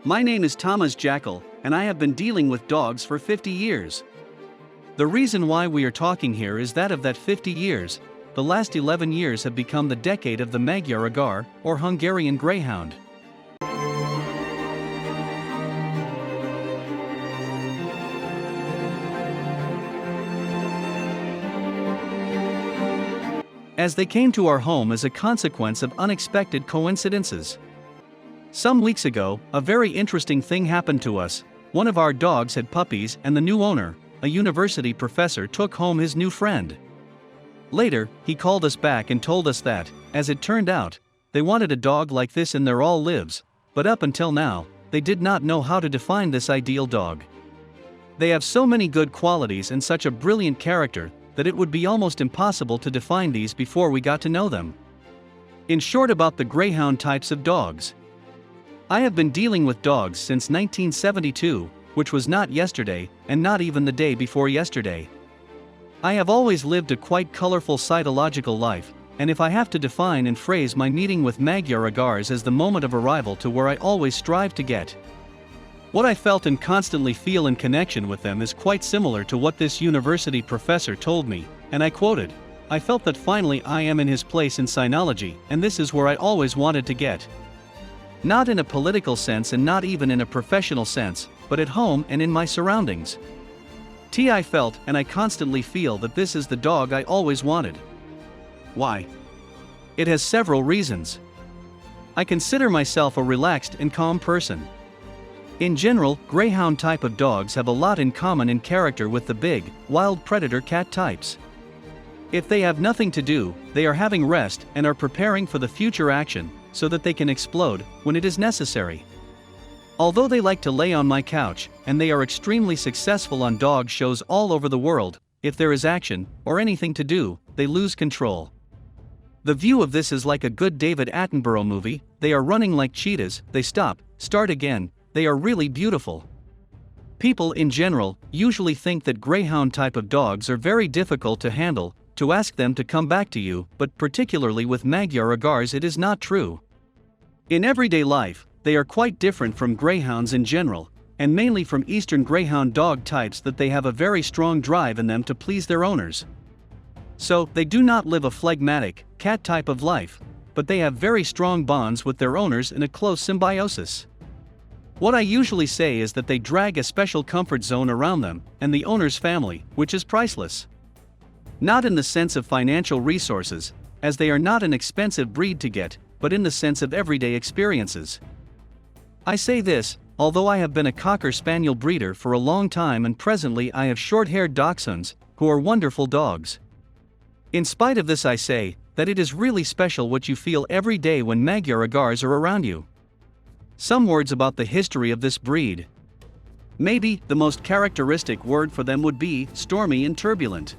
My name is Tamás Jakkel, and I have been dealing with dogs for 50 years. The reason why we are talking here is that of that 50 years, the last 11 years have become the decade of the Magyar Agár, or Hungarian Greyhound. As they came to our home as a consequence of unexpected coincidences. Some weeks ago, a very interesting thing happened to us. One of our dogs had puppies, and the new owner, a university professor, took home his new friend. Later, he called us back and told us that, as it turned out, they wanted a dog like this in their all lives, but up until now, they did not know how to define this ideal dog. They have so many good qualities and such a brilliant character that it would be almost impossible to define these before we got to know them. In short, about the greyhound types of dogs. I have been dealing with dogs since 1972, which was not yesterday, and not even the day before yesterday. I have always lived a quite colorful cytological life, and if I have to define and phrase my meeting with Magyar Agars as the moment of arrival to where I always strive to get. What I felt and constantly feel in connection with them is quite similar to what this university professor told me, and I quoted, "I felt that finally I am in his place in cynology, and this is where I always wanted to get." Not in a political sense and not even in a professional sense, but at home and in my surroundings. I felt, and I constantly feel, that this is the dog I always wanted. Why? It has several reasons. I consider myself a relaxed and calm person. In general, greyhound type of dogs have a lot in common in character with the big, wild predator cat types. If they have nothing to do, they are having rest and are preparing for the future action, so that they can explode when it is necessary. Although they like to lay on my couch, and they are extremely successful on dog shows all over the world, if there is action, or anything to do, they lose control. The view of this is like a good David Attenborough movie. They are running like cheetahs, they stop, start again, they are really beautiful. People in general usually think that greyhound type of dogs are very difficult to handle, to ask them to come back to you, but particularly with Magyar Agars it is not true. In everyday life, they are quite different from greyhounds in general, and mainly from Eastern greyhound dog types, that they have a very strong drive in them to please their owners. So, they do not live a phlegmatic, cat type of life, but they have very strong bonds with their owners in a close symbiosis. What I usually say is that they drag a special comfort zone around them and the owner's family, which is priceless. Not in the sense of financial resources, as they are not an expensive breed to get, but in the sense of everyday experiences. I say this, although I have been a Cocker Spaniel breeder for a long time, and presently I have short-haired Dachshunds, who are wonderful dogs. In spite of this, I say that it is really special what you feel every day when Magyar Agars are around you. Some words about the history of this breed. Maybe the most characteristic word for them would be stormy and turbulent.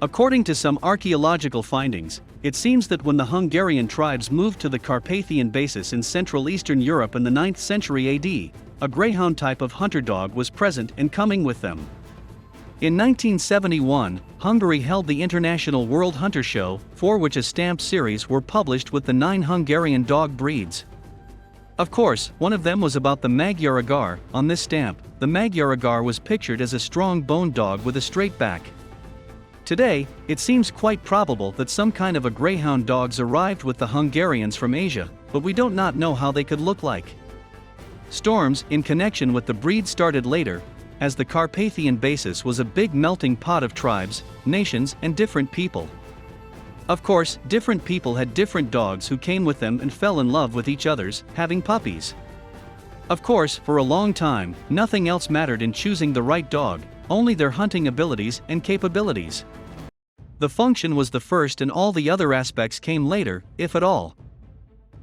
According to some archaeological findings, it seems that when the Hungarian tribes moved to the Carpathian Basin in Central Eastern Europe in the 9th century AD, a greyhound type of hunter dog was present and coming with them. In 1971, Hungary held the International World Hunter Show, for which a stamp series were published with the 9 Hungarian dog breeds. Of course, one of them was about the Magyar Agár. On this stamp, the Magyar Agár was pictured as a strong-boned dog with a straight back. Today, it seems quite probable that some kind of a greyhound dogs arrived with the Hungarians from Asia, but we don't not know how they could look like. Storms in connection with the breed started later, as the Carpathian Basin was a big melting pot of tribes, nations, and different people. Of course, different people had different dogs who came with them and fell in love with each other's, having puppies. Of course, for a long time, nothing else mattered in choosing the right dog, only their hunting abilities and capabilities. The function was the first and all the other aspects came later, if at all.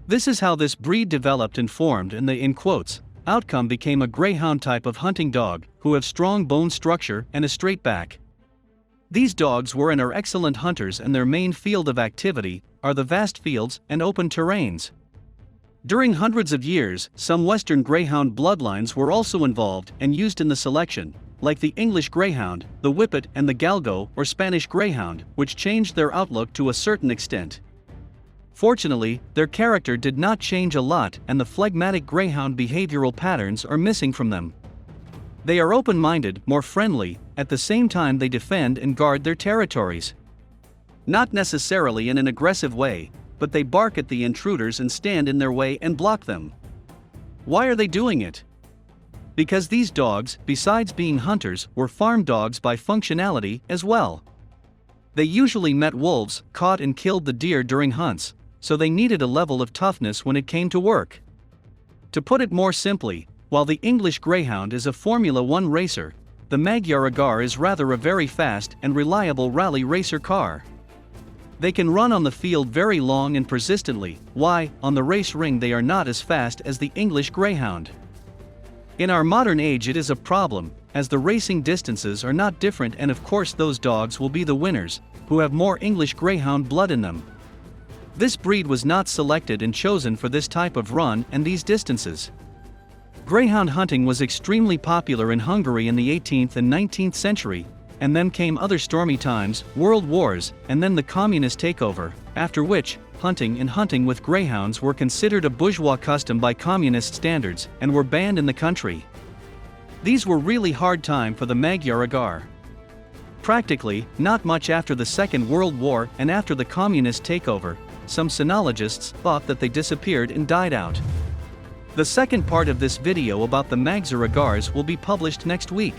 This is how this breed developed and formed, and the, in quotes, outcome became a greyhound type of hunting dog, who have strong bone structure and a straight back. These dogs were and are excellent hunters, and their main field of activity are the vast fields and open terrains. During hundreds of years, some Western Greyhound bloodlines were also involved and used in the selection, like the English Greyhound, the Whippet, and the Galgo or Spanish Greyhound, which changed their outlook to a certain extent. Fortunately, their character did not change a lot and the phlegmatic greyhound behavioral patterns are missing from them. They are open-minded, more friendly, at the same time they defend and guard their territories. Not necessarily in an aggressive way, but they bark at the intruders and stand in their way and block them. Why are they doing it? Because these dogs, besides being hunters, were farm dogs by functionality as well. They usually met wolves, caught and killed the deer during hunts, so they needed a level of toughness when it came to work. To put it more simply, while the English Greyhound is a Formula 1 racer, the Magyar Agár is rather a very fast and reliable rally racer car. They can run on the field very long and persistently, why, on the race ring they are not as fast as the English Greyhound. In our modern age it is a problem, as the racing distances are not different and of course those dogs will be the winners, who have more English Greyhound blood in them. This breed was not selected and chosen for this type of run and these distances. Greyhound hunting was extremely popular in Hungary in the 18th and 19th century, and then came other stormy times, world wars, and then the communist takeover, after which, hunting with greyhounds were considered a bourgeois custom by communist standards, and were banned in the country. These were really hard time for the Magyar Agár. Practically, not much after the Second World War and after the communist takeover, some sinologists thought that they disappeared and died out. The second part of this video about the Magyar Agars will be published next week.